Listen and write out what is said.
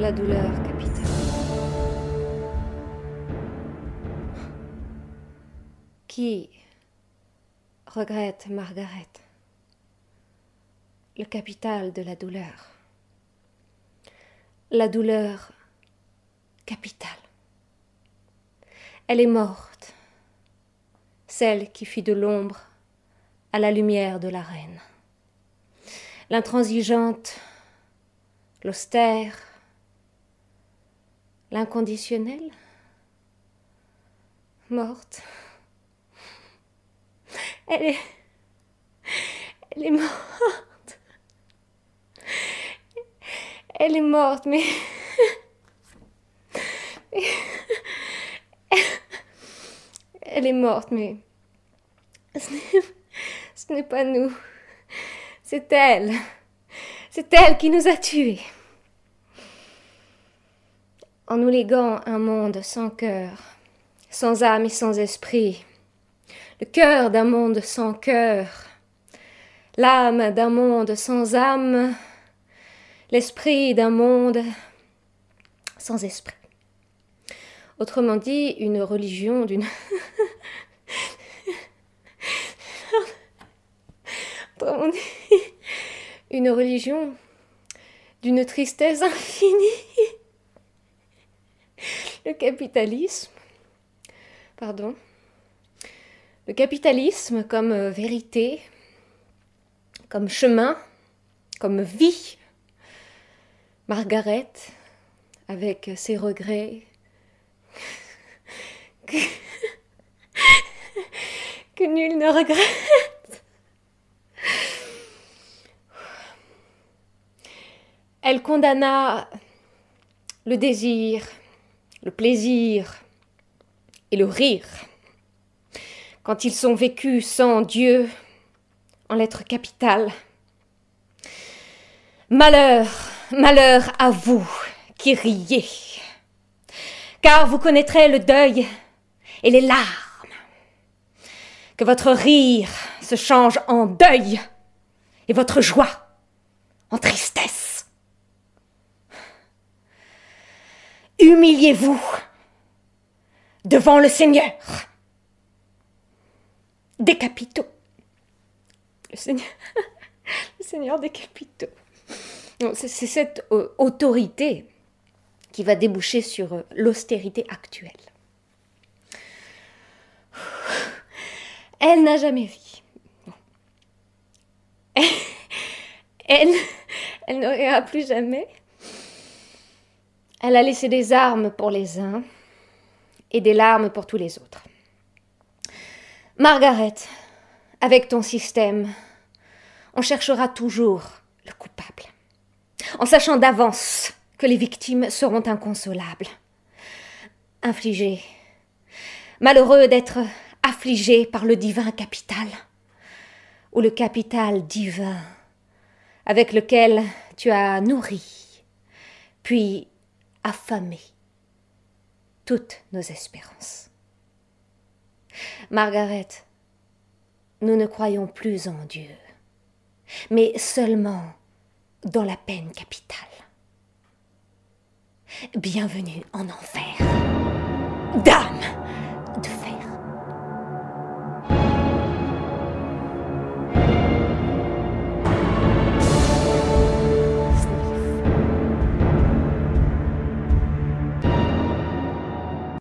La douleur capitale. Qui regrette Margaret? Le capital de la douleur. La douleur capitale. Elle est morte, celle qui fit de l'ombre à la lumière de la reine. L'intransigeante, l'austère, l'inconditionnelle, morte. Elle est morte. Elle est morte, mais elle est morte, mais ce n'est pas nous. C'est elle. C'est elle qui nous a tués. En nous léguant un monde sans cœur, sans âme et sans esprit, le cœur d'un monde sans cœur, l'âme d'un monde sans âme, l'esprit d'un monde sans esprit. Autrement dit, une religion d'une... Autrement dit, une religion d'une tristesse infinie. Le capitalisme, le capitalisme comme vérité, comme chemin, comme vie. Margaret, avec ses regrets, que nul ne regrette. Elle condamna le désir, le plaisir et le rire quand ils sont vécus sans Dieu en lettres capitales. Malheur, malheur à vous qui riez, car vous connaîtrez le deuil et les larmes. Que votre rire se change en deuil et votre joie en tristesse. Humiliez-vous devant le Seigneur. Des capitaux. Le Seigneur des capitaux. C'est cette autorité qui va déboucher sur l'austérité actuelle. Elle n'a jamais ri. Elle ne rira plus jamais. Elle a laissé des armes pour les uns et des larmes pour tous les autres. Margaret, avec ton système, on cherchera toujours le coupable, en sachant d'avance que les victimes seront inconsolables. Infligés, malheureux d'être affligés par le divin capital, ou le capital divin avec lequel tu as nourri, puis affamé toutes nos espérances. Margaret, nous ne croyons plus en Dieu, mais seulement dans la peine capitale. Bienvenue en enfer, dame!